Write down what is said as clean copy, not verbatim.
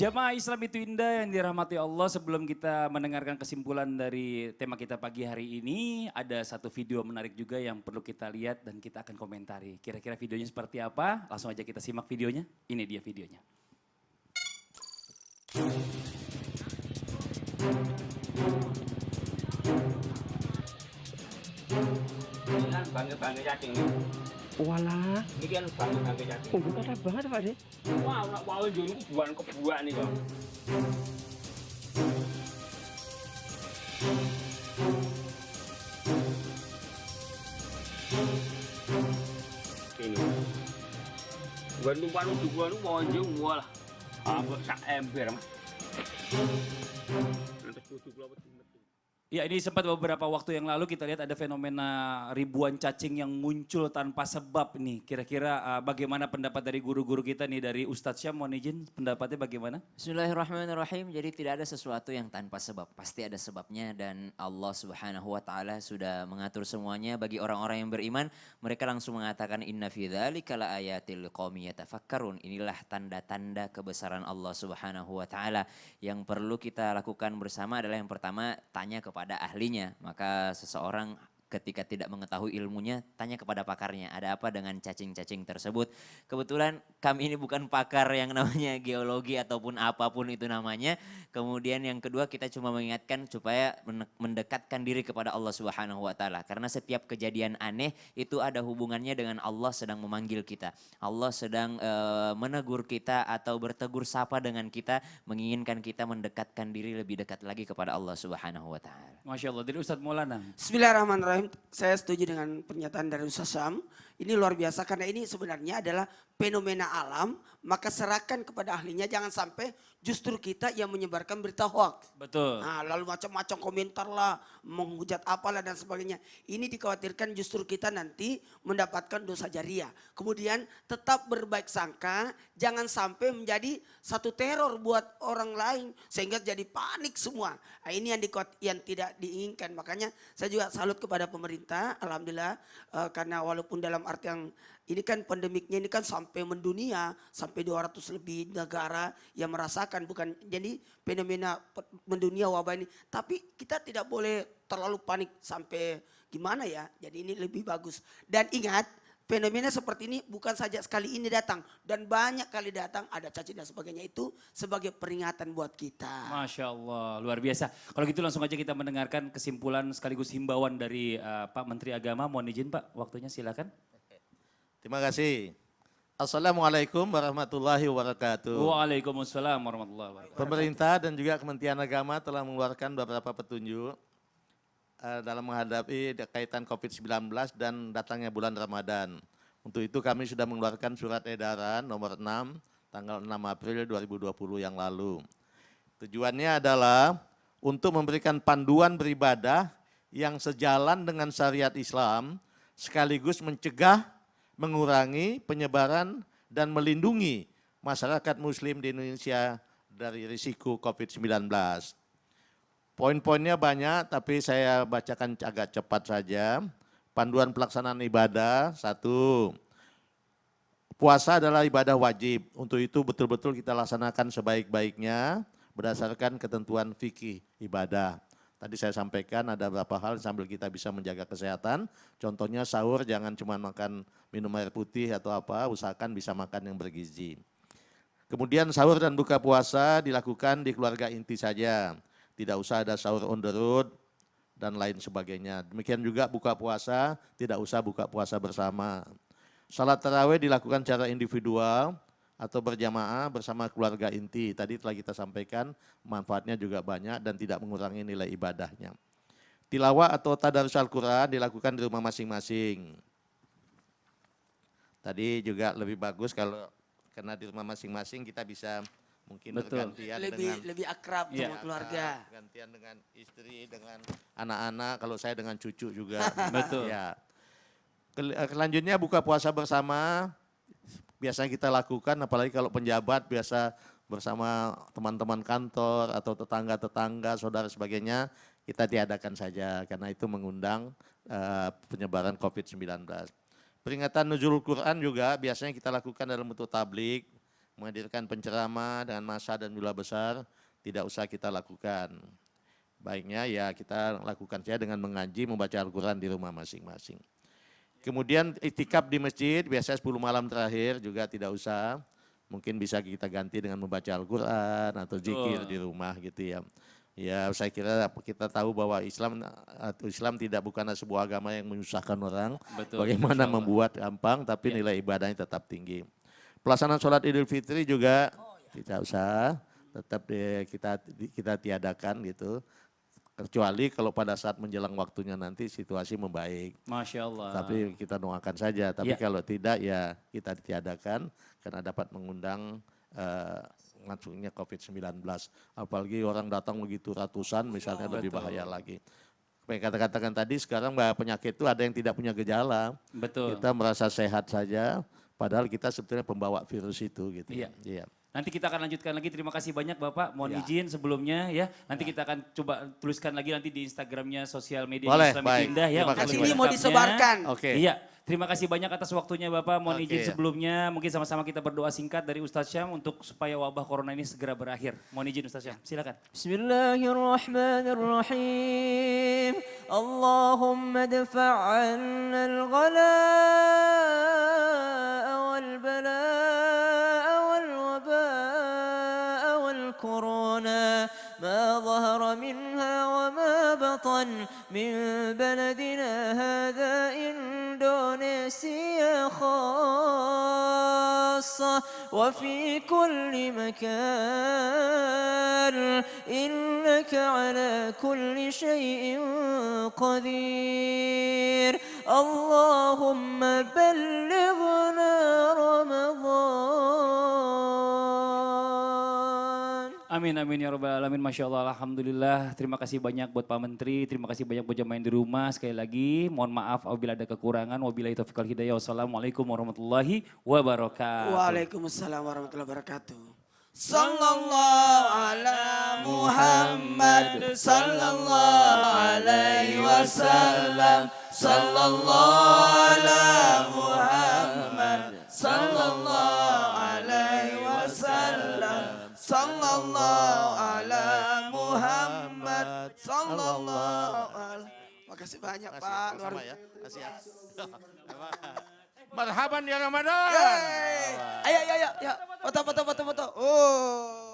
Jamaah Islam itu indah yang dirahmati Allah, sebelum kita mendengarkan kesimpulan dari tema kita pagi hari ini, ada satu video menarik juga yang perlu kita lihat dan kita akan komentari. Kira-kira videonya seperti apa? Langsung aja kita simak videonya. Ini dia videonya. Ini kan bangga-bangga cacing. Walah, Ini kan bangga-bangga cacing. oh kata banget Pak De. Wah, nak wae yo niku buan kebuak nih kok. Ini. Gua numpan duwan monjong walah. Ambek sak ember, Mas. Nanti kudu kula wedi metu. Ya, ini sempat beberapa waktu yang lalu kita lihat ada fenomena ribuan cacing yang muncul tanpa sebab nih. Kira-kira bagaimana pendapat dari guru-guru kita nih, dari Ustadz Syam, mohon izin pendapatnya bagaimana? Bismillahirrahmanirrahim. Jadi tidak ada sesuatu yang tanpa sebab. Pasti ada sebabnya dan Allah Subhanahu wa taala sudah mengatur semuanya bagi orang-orang yang beriman. Mereka langsung mengatakan inna fi dzalika laayatil liqaumin yatafakkarun. Inilah tanda-tanda kebesaran Allah Subhanahu wa taala. Yang perlu kita lakukan bersama adalah yang pertama, tanya kepada ahlinya. Maka seseorang ketika tidak mengetahui ilmunya, tanya kepada pakarnya, ada apa dengan cacing-cacing tersebut. Kebetulan kami ini bukan pakar yang namanya geologi ataupun apapun itu namanya. Kemudian yang kedua, kita cuma mengingatkan supaya mendekatkan diri kepada Allah Subhanahu wa taala. Karena setiap kejadian aneh itu ada hubungannya dengan Allah sedang memanggil kita. Allah sedang menegur kita atau bertegur sapa dengan kita, menginginkan kita mendekatkan diri lebih dekat lagi kepada Allah Subhanahu wa taala. Masya Allah, dari Ustadz Maulana. Bismillahirrahmanirrahim. Saya setuju dengan pernyataan dari Ustaz Syam. Ini luar biasa karena ini sebenarnya adalah fenomena alam. Maka serahkan kepada ahlinya, jangan sampai justru kita yang menyebarkan berita hoax. Betul. Nah, lalu macam-macam komentar lah, menghujat apalah dan sebagainya. Ini dikhawatirkan justru kita nanti mendapatkan dosa jariah. Kemudian tetap berbaik sangka, jangan sampai menjadi satu teror buat orang lain sehingga jadi panik semua. Nah, ini yang tidak diinginkan. Makanya saya juga salut kepada pemerintah, alhamdulillah, karena walaupun dalam artian ini kan pandemiknya ini kan sampai mendunia, sampai 200 lebih negara yang merasakan, bukan jadi fenomena mendunia wabah ini. Tapi kita tidak boleh terlalu panik sampai gimana ya, jadi ini lebih bagus. Dan ingat, fenomena seperti ini bukan saja sekali ini datang, dan banyak kali datang, ada cacing dan sebagainya, itu sebagai peringatan buat kita. Masya Allah, luar biasa. Kalau gitu langsung aja kita mendengarkan kesimpulan sekaligus himbauan dari Pak Menteri Agama. Mohon izin Pak, waktunya silakan. Terima kasih. Assalamualaikum warahmatullahi wabarakatuh. Waalaikumsalam warahmatullahi wabarakatuh. Pemerintah dan juga Kementerian Agama telah mengeluarkan beberapa petunjuk dalam menghadapi kaitan COVID-19 dan datangnya bulan Ramadan. Untuk itu kami sudah mengeluarkan surat edaran nomor 6 tanggal 6 April 2020 yang lalu. Tujuannya adalah untuk memberikan panduan beribadah yang sejalan dengan syariat Islam, sekaligus mencegah, mengurangi penyebaran dan melindungi masyarakat muslim di Indonesia dari risiko COVID-19. Poin-poinnya banyak, tapi saya bacakan agak cepat saja. Panduan pelaksanaan ibadah, 1. Puasa adalah ibadah wajib, untuk itu betul-betul kita laksanakan sebaik-baiknya berdasarkan ketentuan fikih ibadah. Tadi saya sampaikan ada beberapa hal sambil kita bisa menjaga kesehatan. Contohnya sahur jangan cuma makan minum air putih atau apa, usahakan bisa makan yang bergizi. Kemudian sahur dan buka puasa dilakukan di keluarga inti saja. Tidak usah ada sahur on the road dan lain sebagainya. Demikian juga buka puasa, tidak usah buka puasa bersama. Salat tarawih dilakukan secara individual atau berjamaah bersama keluarga inti. Tadi telah kita sampaikan, manfaatnya juga banyak dan tidak mengurangi nilai ibadahnya. Tilawah atau tadarus Al-Quran dilakukan di rumah masing-masing. Tadi juga lebih bagus kalau karena di rumah masing-masing kita bisa mungkin bergantian Lebih akrab sama keluarga. Gantian dengan istri, dengan anak-anak, kalau saya dengan cucu juga. Betul. Ya. Selanjutnya buka puasa bersama. Biasanya kita lakukan, apalagi kalau penjabat biasa bersama teman-teman kantor atau tetangga-tetangga, saudara sebagainya, kita tiadakan saja karena itu mengundang penyebaran COVID-19. Peringatan nuzul Quran juga biasanya kita lakukan dalam bentuk tablik menghadirkan penceramah dengan massa dan jumlah besar tidak usah kita lakukan. Baiknya ya kita lakukan saja dengan mengaji, membaca Al-Quran di rumah masing-masing. Kemudian itikaf di masjid, biasanya 10 malam terakhir juga tidak usah. Mungkin bisa kita ganti dengan membaca Al-Quran atau zikir di rumah gitu ya. Ya saya kira kita tahu bahwa Islam tidak bukanlah sebuah agama yang menyusahkan orang. Betul, Bagaimana Masya Allah. membuat gampang tapi nilai ibadahnya tetap tinggi. Pelaksanaan sholat Idul Fitri juga tidak usah, tetap kita tiadakan gitu. Kecuali kalau pada saat menjelang waktunya nanti situasi membaik. Masya Allah. Tapi kita doakan saja. Tapi Ya. kalau tidak ya kita tiadakan karena dapat mengundang masuknya COVID-19. Apalagi orang datang begitu ratusan misalnya lebih bahaya lagi. Kayak katakan tadi sekarang penyakit itu ada yang tidak punya gejala. Betul. Kita merasa sehat saja padahal kita sebetulnya pembawa virus itu gitu. Iya. Iya. Nanti kita akan lanjutkan lagi. Terima kasih banyak Bapak. Mohon izin sebelumnya ya. Nanti kita akan coba tuliskan lagi nanti di Instagramnya sosial media Boleh, Islam baik. Indah ya. Terima untuk kasih Ini lebih mau lengkapnya. disebarkan. Oke. Iya. Terima kasih banyak atas waktunya Bapak. Mohon izin Oke. sebelumnya mungkin sama-sama kita berdoa singkat dari Ustaz Syam untuk supaya wabah corona ini segera berakhir. Mohon izin Ustaz Syam. Silakan. Bismillahirrahmanirrahim. Allahumma dfa' 'anna al-ghala wal-bala'a wal-waba'a wal-corona ma ظهر منها وما بطن من بلدنا هذا إندونيسيا خاصة وفي كل مكان إنك على كل شيء قدير اللهم بلغنا رمضان. Amin, amin ya rabbal alamin. Masya Allah, alhamdulillah. Terima kasih banyak buat Pak Menteri, terima kasih banyak buat jemaah yang di rumah. Sekali lagi, mohon maaf apabila ada kekurangan. Wabillahi taufiq wal hidayah. Wassalamualaikum warahmatullahi wabarakatuh. Waalaikumsalam warahmatullahi wabarakatuh. Sallallahu ala Muhammad, sallallahu alaihi wasallam, sallallahu ala Muhammad, sallallahu alaihi wasallam, sallallahu ala Muhammad, sallallahu alaihi. Makasih banyak Pak. Luar Sama ya. Kasih ya. Marhaban ya Ramadan. Yeay. Ayo, ayo, ayo, ayo. Foto, foto, foto, foto. Oh.